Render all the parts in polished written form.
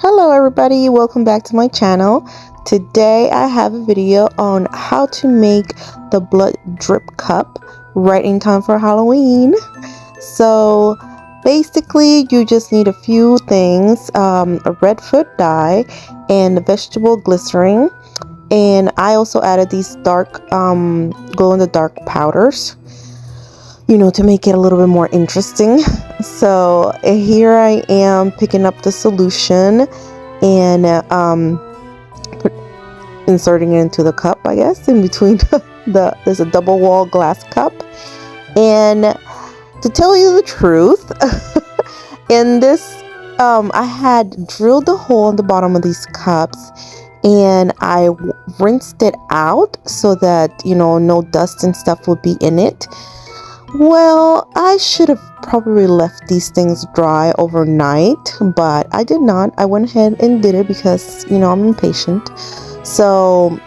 Hello everybody, welcome back to my channel. Today I have a video on how to make the blood drip cup right in time for Halloween. So basically you just need a few things, a red food dye and vegetable glycerin, and I also added these dark glow in the dark powders, you know, to make it a little bit more interesting. So here I am picking up the solution and inserting it into the cup, I guess, in between there's a double wall glass cup. And to tell you the truth, in this I had drilled the hole in the bottom of these cups and I rinsed it out so that, you know, no dust and stuff would be in it. Well, I should have probably left these things dry overnight, but I did not. I went ahead and did it because, you know, I'm impatient. So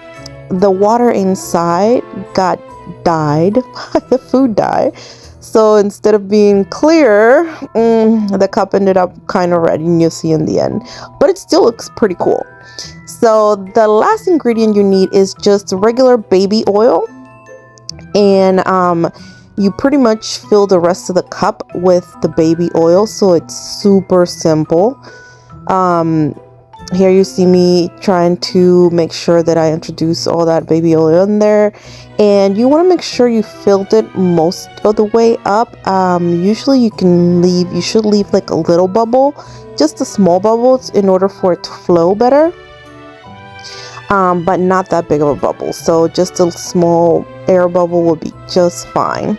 the water inside got dyed by the food dye. So instead of being clear, the cup ended up kind of red, and you'll see in the end. But it still looks pretty cool. So the last ingredient you need is just regular baby oil. And you pretty much fill the rest of the cup with the baby oil, so it's super simple. Here you see me trying to make sure that I introduce all that baby oil in there, and you want to make sure you filled it most of the way up. Usually you should leave like a little bubble, just a small bubble, in order for it to flow better. But not that big of a bubble, so just a small air bubble will be just fine.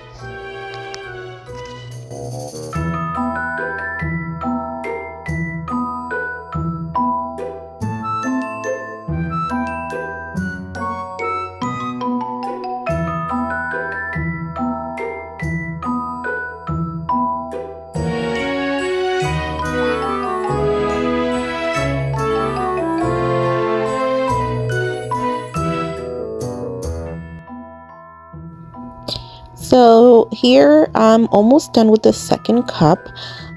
So here I'm almost done with the second cup.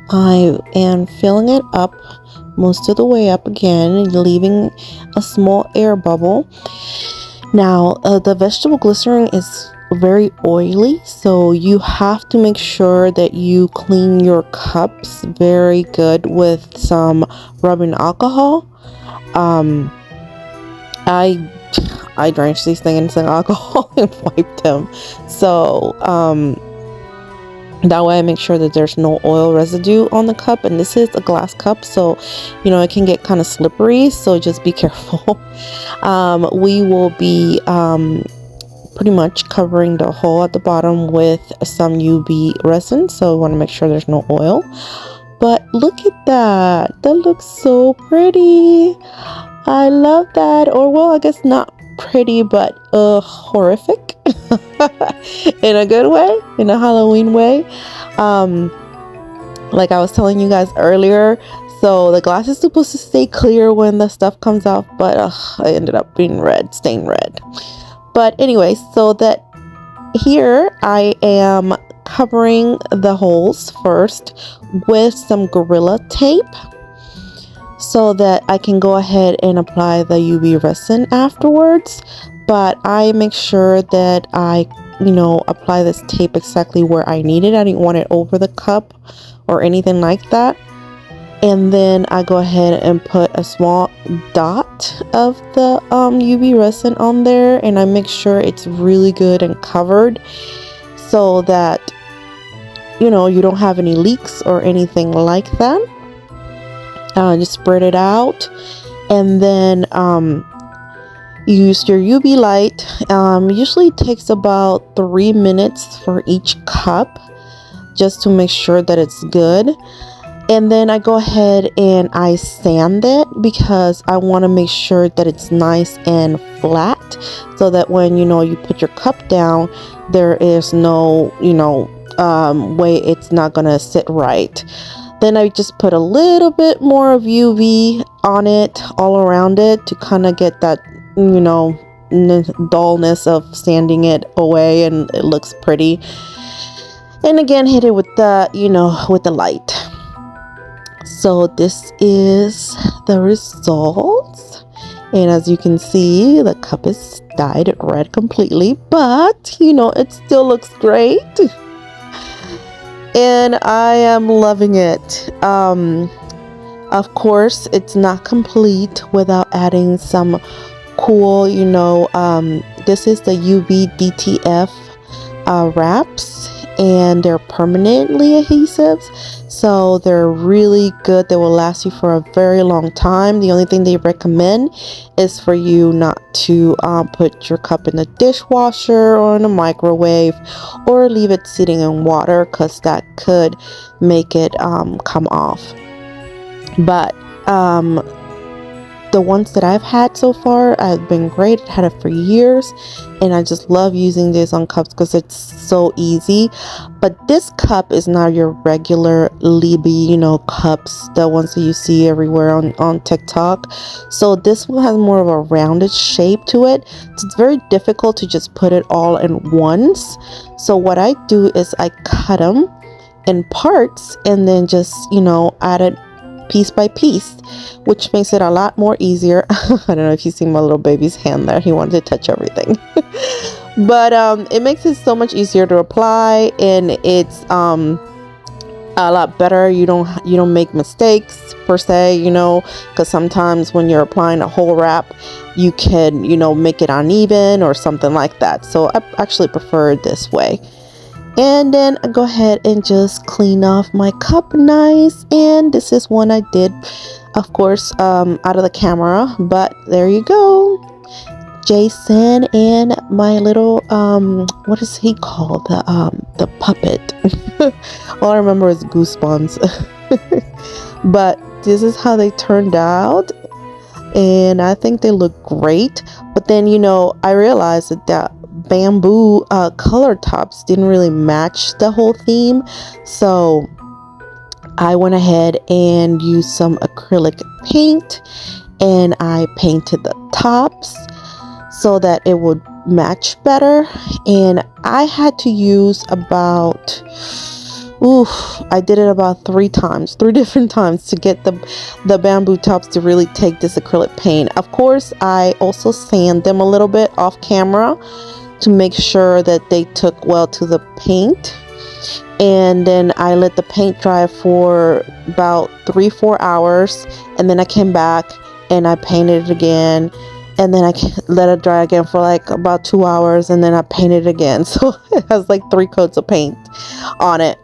I am filling it up most of the way up again and leaving a small air bubble. Now the vegetable glycerin is very oily, so you have to make sure that you clean your cups very good with some rubbing alcohol. I drenched these things in some alcohol and wiped them, so that way I make sure that there's no oil residue on the cup. And this is a glass cup, so you know it can get kind of slippery, so just be careful. We will be pretty much covering the hole at the bottom with some UV resin, so we want to make sure there's no oil. But look at that, that looks so pretty. I love that. Or well, I guess not pretty, but horrific in a good way, in a Halloween way. Like I was telling you guys earlier, so the glass is supposed to stay clear when the stuff comes off, but it ended up being red, stained red. But anyway, so that here I am covering the holes first with some Gorilla Tape, so that I can go ahead and apply the UV resin afterwards. But I make sure that I, you know, apply this tape exactly where I need it. I didn't want it over the cup or anything like that. And then I go ahead and put a small dot of the UV resin on there, and I make sure it's really good and covered so that, you know, you don't have any leaks or anything like that. Just spread it out, and then use your UV light. Usually it takes about 3 minutes for each cup, just to make sure that it's good. And then I go ahead and I sand it, because I want to make sure that it's nice and flat, so that when, you know, you put your cup down, there is no, you know, way it's not gonna sit right. Then I just put a little bit more of UV on it, all around it, to kind of get that, you know, dullness of sanding it away, and it looks pretty. And again, hit it with the, you know, with the light. So this is the results, and as you can see, the cup is dyed red completely, but you know, it still looks great, and I am loving it. Of course, it's not complete without adding some cool, you know, this is the UV DTF wraps, and they're permanently adhesives, so they're really good. They will last you for a very long time. The only thing they recommend is for you not to put your cup in the dishwasher or in a microwave, or leave it sitting in water, because that could make it come off. But the ones that I've had so far have been great. I've had it for years, and I just love using this on cups because it's so easy. But this cup is not your regular Libby, you know, cups, the ones that you see everywhere on TikTok. So this one has more of a rounded shape to it. So it's very difficult to just put it all in once. So what I do is I cut them in parts and then just, you know, add it piece by piece, which makes it a lot more easier. I don't know if you see my little baby's hand there. He wanted to touch everything. But it makes it so much easier to apply, and it's a lot better. You don't make mistakes per se, you know, because sometimes when you're applying a whole wrap, you can, you know, make it uneven or something like that. So I actually prefer it this way. And then I go ahead and just clean off my cup nice. And this is one I did, of course, out of the camera. But there you go. Jason and my little, what is he called? The puppet. All I remember is Goosebumps. But this is how they turned out. And I think they look great. But then, you know, I realized that bamboo color tops didn't really match the whole theme, so I went ahead and used some acrylic paint, and I painted the tops so that it would match better. And I had to use about I did it about 3 different times to get the bamboo tops to really take this acrylic paint. Of course, I also sand them a little bit off camera to make sure that they took well to the paint. And then I let the paint dry for about 3-4 hours, and then I came back and I painted it again, and then I let it dry again for like about 2 hours, and then I painted it again. So it has like 3 coats of paint on it.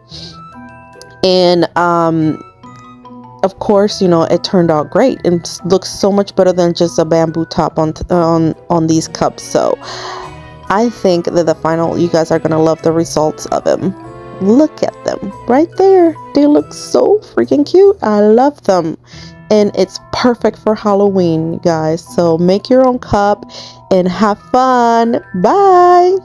And of course, you know, it turned out great and looks so much better than just a bamboo top on these cups. So I think that the final, you guys are gonna love the results of them. Look at them right there. They look so freaking cute. I love them, and it's perfect for Halloween, guys. So make your own cup and have fun. Bye.